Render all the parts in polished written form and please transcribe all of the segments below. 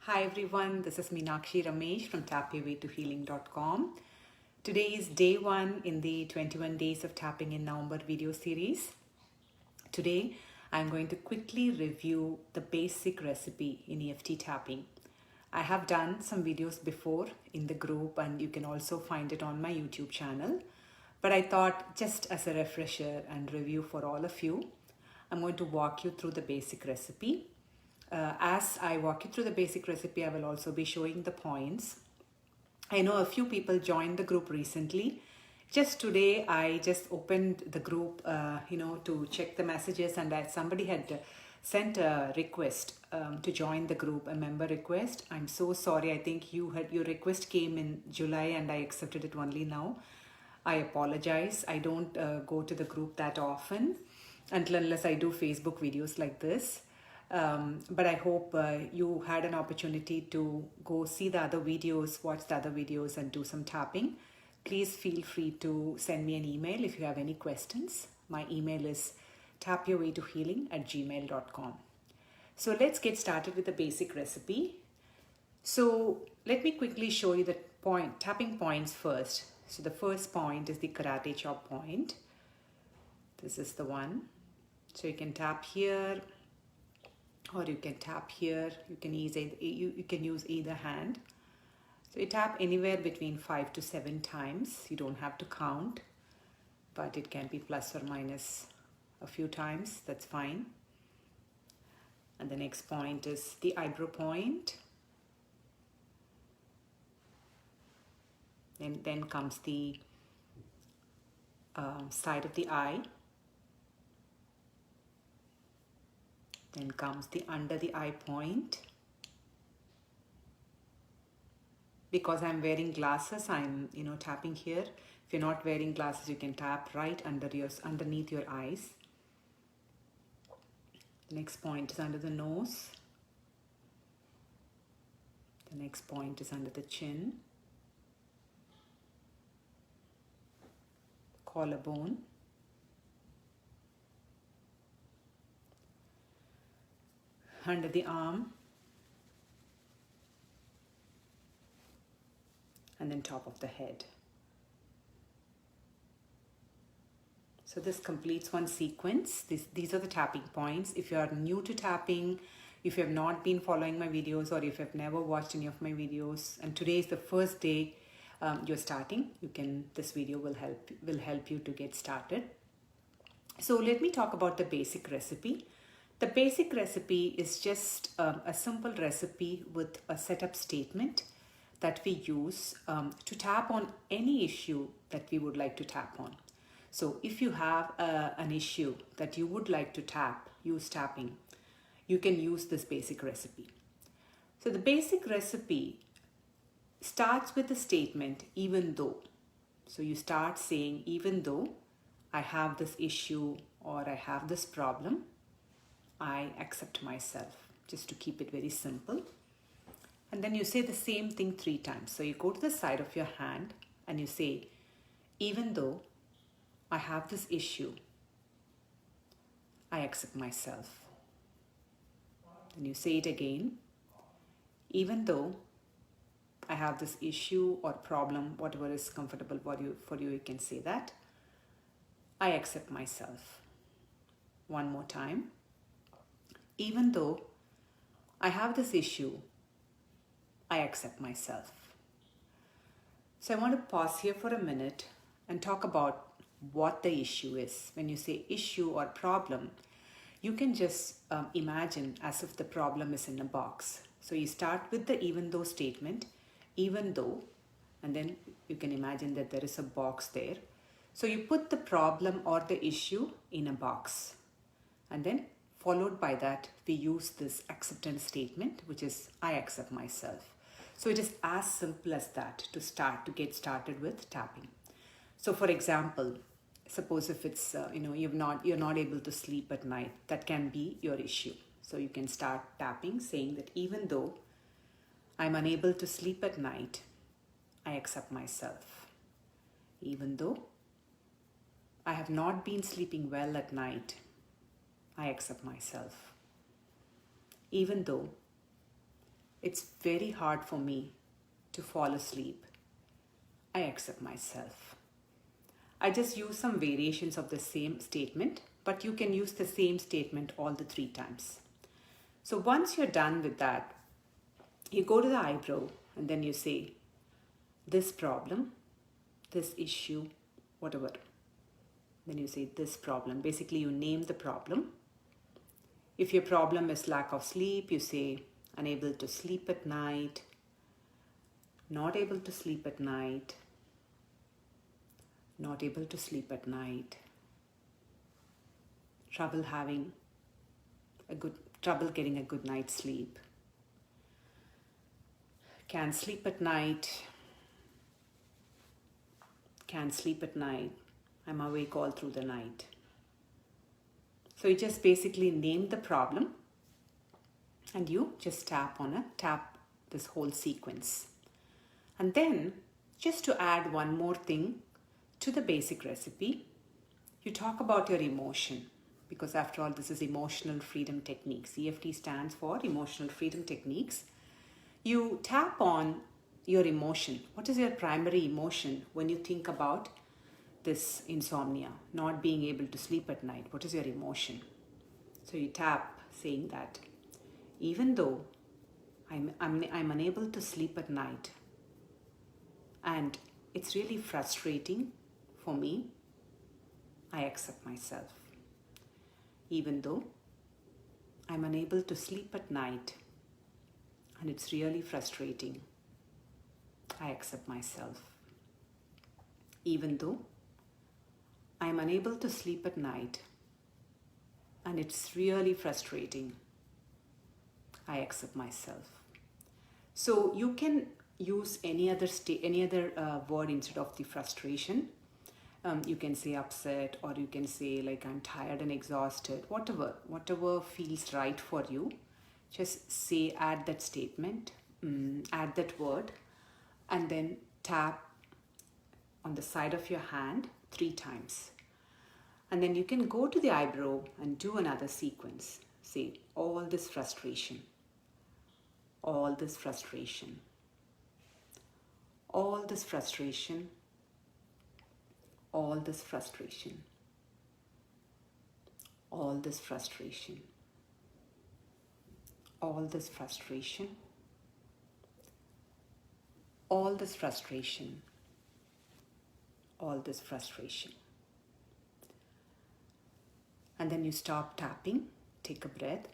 Hi everyone, this is Meenakshi Ramesh from tapyourwaytohealing.com. Today is day 1 in the 21 days of tapping in November video series. Today I'm going to quickly review the basic recipe in EFT tapping. I have done some videos before in the group and you can also find it on my YouTube channel. But I thought just as a refresher and review for all of you, I'm going to walk you through the basic recipe. As I walk you through the basic recipe, I will also be showing the points. I know a few people joined the group recently. Just today, I just opened the group, to check the messages, and somebody had sent a request to join the group, a member request. I'm so sorry. I think your request came in July, and I accepted it only now. I apologize. I don't go to the group that often unless I do Facebook videos like this. But I hope you had an opportunity to go see the other videos, watch the other videos and do some tapping. Please feel free to send me an email if you have any questions. My email is tapyourwaytohealing@gmail.com. So let's get started with the basic recipe. So let me quickly show you the tapping points first. So the first point is the karate chop point. This is the one. So you can tap here, or you can tap here. You can use either hand. So you tap anywhere between 5 to 7 times. You don't have to count, but it can be plus or minus a few times. That's fine. And the next point is the eyebrow point. And then comes the side of the eye. Then comes the under the eye point. Because I'm wearing glasses, I'm tapping here. If you're not wearing glasses, you can tap right underneath your eyes. The next point is under the nose. The next point is under the chin. Collarbone. Under the arm. And then top of the head. So this completes one sequence. These are the tapping points. If you are new to tapping, if you have not been following my videos, or if you have never watched any of my videos, and today is the first day you're starting, this video will help you to get started. So let me talk about the basic recipe. The basic recipe is just a simple recipe with a setup statement that we use to tap on any issue that we would like to tap on. So if you have an issue that you would like to use tapping, you can use this basic recipe. So the basic recipe starts with the statement, even though. So you start saying, even though I have this issue or I have this problem, I accept myself, just to keep it very simple. And then you say the same thing 3 times. So you go to the side of your hand and you say, even though I have this issue, I accept myself. Then you say it again, even though I have this issue or problem, whatever is comfortable for you, you can say that. I accept myself. One more time. Even though I have this issue, I accept myself. So I want to pause here for a minute and talk about what the issue is. When you say issue or problem, you can just imagine as if the problem is in a box. So you start with the even though statement, even though, and then you can imagine that there is a box there. So you put the problem or the issue in a box, and then followed by that, we use this acceptance statement, which is I accept myself. So it is as simple as that to get started with tapping. So for example, suppose if it's you're not able to sleep at night, that can be your issue. So you can start tapping saying that even though I'm unable to sleep at night, I accept myself. Even though I have not been sleeping well at night, I accept myself. Even though It's very hard for me to fall asleep. I accept myself. I just use some variations of the same statement, but you can use the same statement all the 3 times. So once you're done with that, you go to the eyebrow and then you say, this problem, this issue, whatever. Then you say this problem. Basically, you name the problem. If your problem is lack of sleep, you say unable to sleep at night, not able to sleep at night, not able to sleep at night, trouble getting a good night's sleep, can't sleep at night, can't sleep at night, I'm awake all through the night. So you just basically name the problem and you just tap this whole sequence. And then, just to add one more thing to the basic recipe, you talk about your emotion, because after all, this is emotional freedom techniques. EFT stands for emotional freedom techniques. You tap on your emotion. What is your primary emotion when you think about this insomnia, not being able to sleep at night? What is your emotion? So you tap saying that even though I'm unable to sleep at night and it's really frustrating for me, I accept myself. Even though I'm unable to sleep at night and it's really frustrating, I accept myself. Even though I'm unable to sleep at night and it's really frustrating, I accept myself. So you can use any other word instead of the frustration. You can say upset, or you can say like I'm tired and exhausted, whatever feels right for you. Just say, add that statement, add that word, and then tap on the side of your hand 3 times. And then you can go to the eyebrow and do another sequence. Say, all this frustration, all this frustration, all this frustration, all this frustration, all this frustration, all this frustration, all this frustration, all this frustration. And then you stop tapping, take a breath,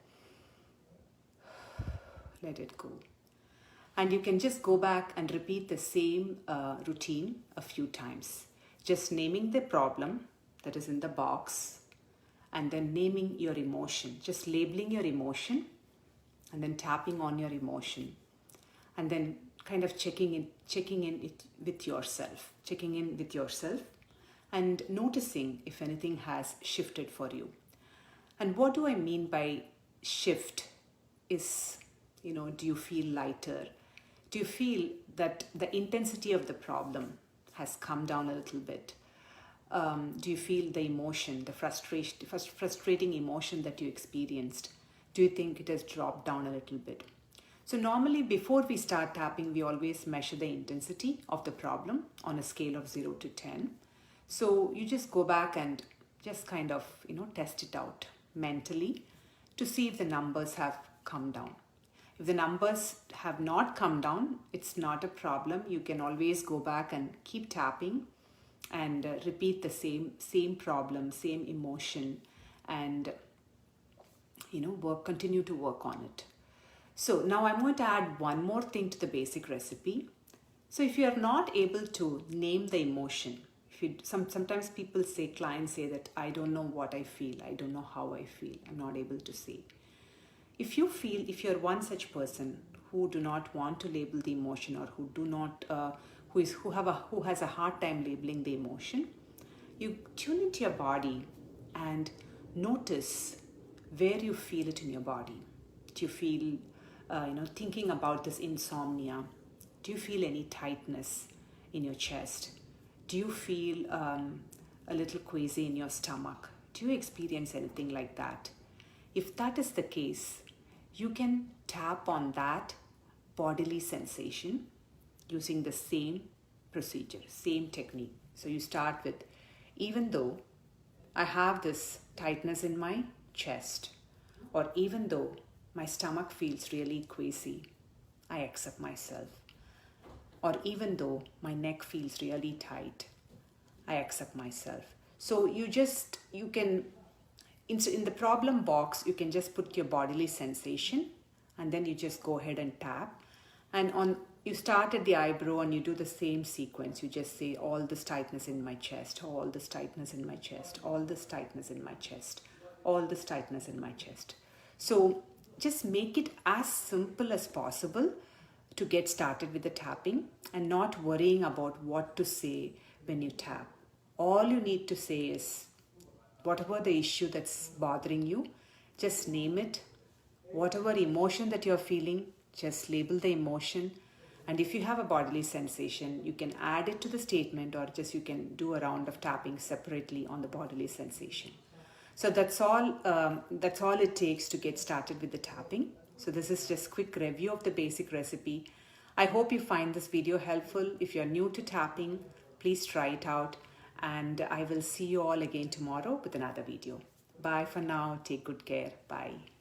let it go. And you can just go back and repeat the same routine a few times. Just naming the problem that is in the box and then naming your emotion. Just labeling your emotion and then tapping on your emotion. And then kind of checking in with yourself and noticing if anything has shifted for you. And what do I mean by shift is, do you feel lighter? Do you feel that the intensity of the problem has come down a little bit? Do you feel the emotion, the frustrating emotion that you experienced? Do you think it has dropped down a little bit? So normally before we start tapping, we always measure the intensity of the problem on a scale of 0 to 10. So you just go back and just kind of, test it out mentally to see if the numbers have come down. If the numbers have not come down, it's not a problem. You can always go back and keep tapping and repeat the same problem, same emotion, and continue to work on it. So now I'm going to add one more thing to the basic recipe. So if you are not able to name the emotion, sometimes clients say that I don't know what I feel, I don't know how I feel, I'm not able to say. If you're one such person who do not want to label the emotion, or who has a hard time labeling the emotion, you tune into your body and notice where you feel it in your body. Do you feel, thinking about this insomnia? Do you feel any tightness in your chest? Do you feel a little queasy in your stomach? Do you experience anything like that? If that is the case, you can tap on that bodily sensation using the same procedure, same technique. So you start with, even though I have this tightness in my chest, or even though my stomach feels really queasy, I accept myself. Or even though my neck feels really tight, I accept myself. So you can, in the problem box, you can just put your bodily sensation, and then you just go ahead and tap. And you start at the eyebrow and you do the same sequence. You just say, all this tightness in my chest, all this tightness in my chest, all this tightness in my chest, all this tightness in my chest. So just make it as simple as possible to get started with the tapping, and not worrying about what to say when you tap. All you need to say is whatever the issue that's bothering you, just name it. Whatever emotion that you're feeling, just label the emotion. And if you have a bodily sensation, you can add it to the statement, or just you can do a round of tapping separately on the bodily sensation. So that's all it takes to get started with the tapping. So this is just quick review of the basic recipe. I hope you find this video helpful. If you're new to tapping, please try it out, and I will see you all again tomorrow with another video. Bye for now. Take good care. Bye.